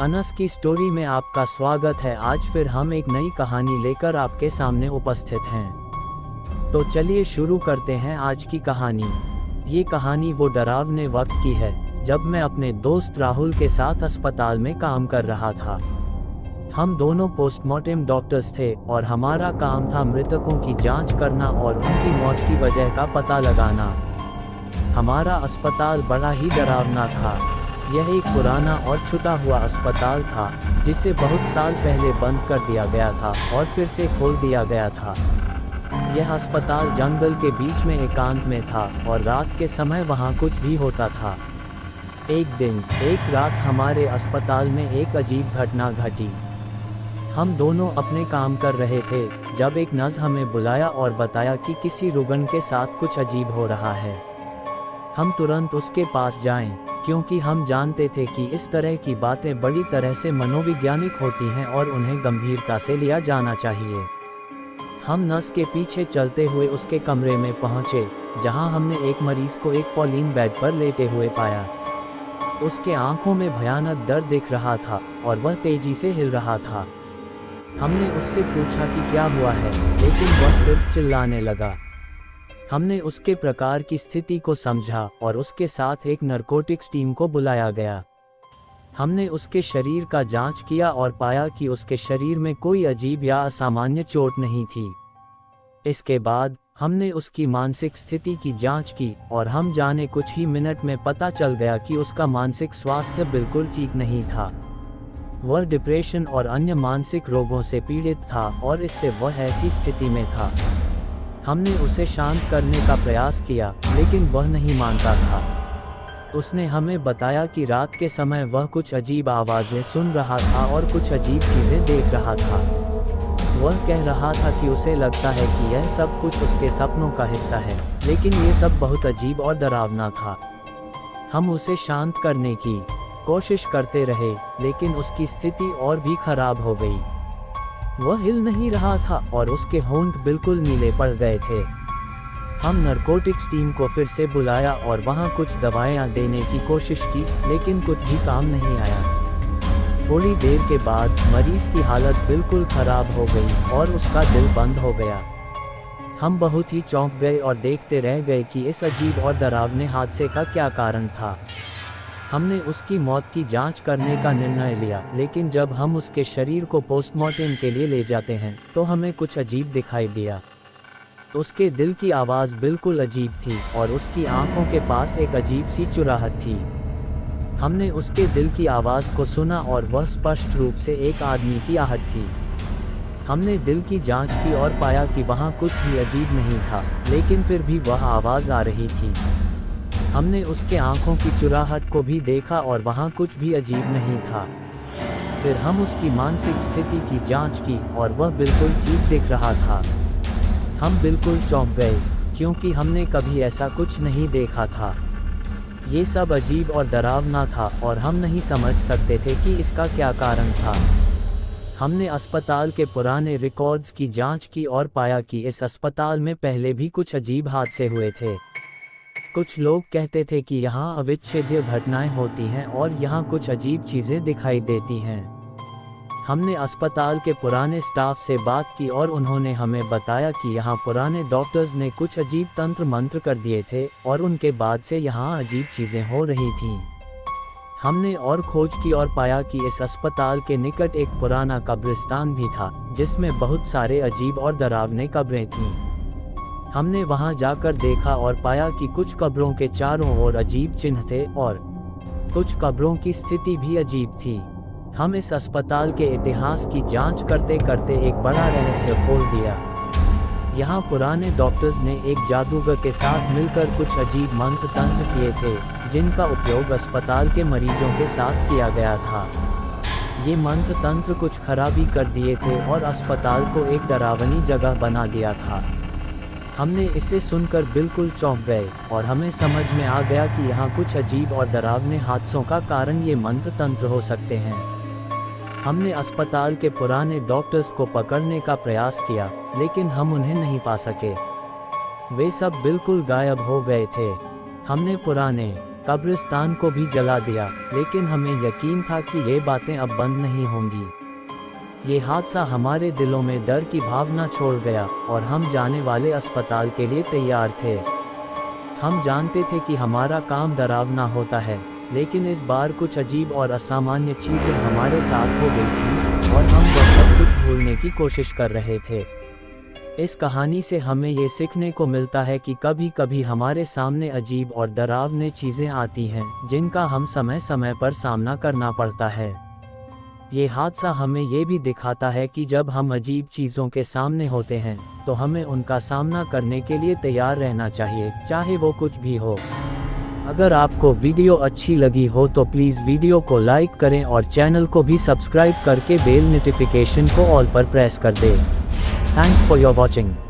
अनस की स्टोरी में आपका स्वागत है। आज फिर हम एक नई कहानी लेकर आपके सामने उपस्थित हैं। तो चलिए शुरू करते हैं आज की कहानी। ये कहानी वो डरावने वक्त की है जब मैं अपने दोस्त राहुल के साथ अस्पताल में काम कर रहा था। हम दोनों पोस्टमार्टम डॉक्टर्स थे और हमारा काम था मृतकों की जांच करना और उनकी मौत की वजह का पता लगाना। हमारा अस्पताल बड़ा ही डरावना था। यह एक पुराना और छुटा हुआ अस्पताल था जिसे बहुत साल पहले बंद कर दिया गया था और फिर से खोल दिया गया था। यह अस्पताल जंगल के बीच में एकांत में था और रात के समय वहाँ कुछ भी होता था। एक रात हमारे अस्पताल में एक अजीब घटना घटी। हम दोनों अपने काम कर रहे थे जब एक नर्स हमें बुलाया और बताया कि किसी रुग्ण के साथ कुछ अजीब हो रहा है। हम तुरंत उसके पास जाएं, क्योंकि हम जानते थे कि इस तरह की बातें बड़ी तरह से मनोवैज्ञानिक होती हैं और उन्हें गंभीरता से लिया जाना चाहिए। हम नर्स के पीछे चलते हुए उसके कमरे में पहुंचे, जहां हमने एक मरीज को एक पॉलीन बेड पर लेटे हुए पाया। उसके आंखों में भयानक दर्द दिख रहा था और वह तेजी से हिल रहा था। हमने उससे पूछा कि क्या हुआ है, लेकिन वह सिर्फ चिल्लाने लगा। हमने उसके प्रकार की स्थिति को समझा और उसके साथ एक नारकोटिक्स टीम को बुलाया गया। हमने उसके शरीर का जांच किया और पाया कि उसके शरीर में कोई अजीब या असामान्य चोट नहीं थी। इसके बाद हमने उसकी मानसिक स्थिति की जांच की और हम जाने कुछ ही मिनट में पता चल गया कि उसका मानसिक स्वास्थ्य बिल्कुल ठीक नहीं था। वह डिप्रेशन और अन्य मानसिक रोगों से पीड़ित था और इससे वह ऐसी स्थिति में था। हमने उसे शांत करने का प्रयास किया, लेकिन वह नहीं मानता था। उसने हमें बताया कि रात के समय वह कुछ अजीब आवाज़ें सुन रहा था और कुछ अजीब चीज़ें देख रहा था। वह कह रहा था कि उसे लगता है कि यह सब कुछ उसके सपनों का हिस्सा है, लेकिन ये सब बहुत अजीब और डरावना था। हम उसे शांत करने की कोशिश करते रहे, लेकिन उसकी स्थिति और भी खराब हो गई। वह हिल नहीं रहा था और उसके होंठ बिल्कुल नीले पड़ गए थे। हम नारकोटिक्स टीम को फिर से बुलाया और वहां कुछ दवाएं देने की कोशिश की, लेकिन कुछ भी काम नहीं आया। थोड़ी देर के बाद मरीज की हालत बिल्कुल खराब हो गई और उसका दिल बंद हो गया। हम बहुत ही चौंक गए और देखते रह गए कि इस अजीब और डरावने हादसे का क्या कारण था। हमने उसकी मौत की जांच करने का निर्णय लिया, लेकिन जब हम उसके शरीर को पोस्टमार्टम के लिए ले जाते हैं तो हमें कुछ अजीब दिखाई दिया। उसके दिल की आवाज़ बिल्कुल अजीब थी और उसकी आंखों के पास एक अजीब सी चुराहट थी। हमने उसके दिल की आवाज़ को सुना और वह स्पष्ट रूप से एक आदमी की आहट थी। हमने दिल की जांच की और पाया कि वहाँ कुछ भी अजीब नहीं था, लेकिन फिर भी वह आवाज़ आ रही थी। हमने उसके आंखों की चुराहट को भी देखा और वहाँ कुछ भी अजीब नहीं था। फिर हम उसकी मानसिक स्थिति की जांच की और वह बिल्कुल ठीक दिख रहा था। हम बिल्कुल चौंक गए, क्योंकि हमने कभी ऐसा कुछ नहीं देखा था। ये सब अजीब और डरावना था और हम नहीं समझ सकते थे कि इसका क्या कारण था। हमने अस्पताल के पुराने रिकॉर्ड्स की जांच की और पाया कि इस अस्पताल में पहले भी कुछ अजीब हादसे हुए थे। कुछ लोग कहते थे कि यहाँ अविच्छेद्य घटनाएं होती हैं और यहाँ कुछ अजीब चीज़ें दिखाई देती हैं। हमने अस्पताल के पुराने स्टाफ से बात की और उन्होंने हमें बताया कि यहाँ पुराने डॉक्टर्स ने कुछ अजीब तंत्र मंत्र कर दिए थे और उनके बाद से यहाँ अजीब चीज़ें हो रही थीं। हमने और खोज की और पाया कि इस अस्पताल के निकट एक पुराना कब्रिस्तान भी था, जिसमें बहुत सारे अजीब और डरावने कब्रें थीं। हमने वहां जाकर देखा और पाया कि कुछ कब्रों के चारों ओर अजीब चिन्ह थे और कुछ कब्रों की स्थिति भी अजीब थी। हम इस अस्पताल के इतिहास की जांच करते करते एक बड़ा रहस्य खोल दिया। यहाँ पुराने डॉक्टर्स ने एक जादूगर के साथ मिलकर कुछ अजीब मंत्र तंत्र किए थे, जिनका उपयोग अस्पताल के मरीजों के साथ किया गया था। ये मंत्र तंत्र कुछ खराबी कर दिए थे और अस्पताल को एक डरावनी जगह बना दिया था। हमने इसे सुनकर बिल्कुल चौंक गए और हमें समझ में आ गया कि यहाँ कुछ अजीब और डरावने हादसों का कारण ये मंत्र तंत्र हो सकते हैं। हमने अस्पताल के पुराने डॉक्टर्स को पकड़ने का प्रयास किया, लेकिन हम उन्हें नहीं पा सके। वे सब बिल्कुल गायब हो गए थे। हमने पुराने कब्रिस्तान को भी जला दिया, लेकिन हमें यकीन था कि ये बातें अब बंद नहीं होंगी। ये हादसा हमारे दिलों में डर की भावना छोड़ गया और हम जाने वाले अस्पताल के लिए तैयार थे। हम जानते थे कि हमारा काम डरावना होता है, लेकिन इस बार कुछ अजीब और असामान्य चीज़ें हमारे साथ हो गई थी और हम वह सब कुछ भूलने की कोशिश कर रहे थे। इस कहानी से हमें ये सीखने को मिलता है कि कभी कभी हमारे सामने अजीब और डरावनी चीज़ें आती हैं, जिनका हम समय समय पर सामना करना पड़ता है। ये हादसा हमें ये भी दिखाता है कि जब हम अजीब चीज़ों के सामने होते हैं तो हमें उनका सामना करने के लिए तैयार रहना चाहिए, चाहे वो कुछ भी हो। अगर आपको वीडियो अच्छी लगी हो तो प्लीज़ वीडियो को लाइक करें और चैनल को भी सब्सक्राइब करके बेल नोटिफिकेशन को ऑल पर प्रेस कर दें। Thanks for your watching.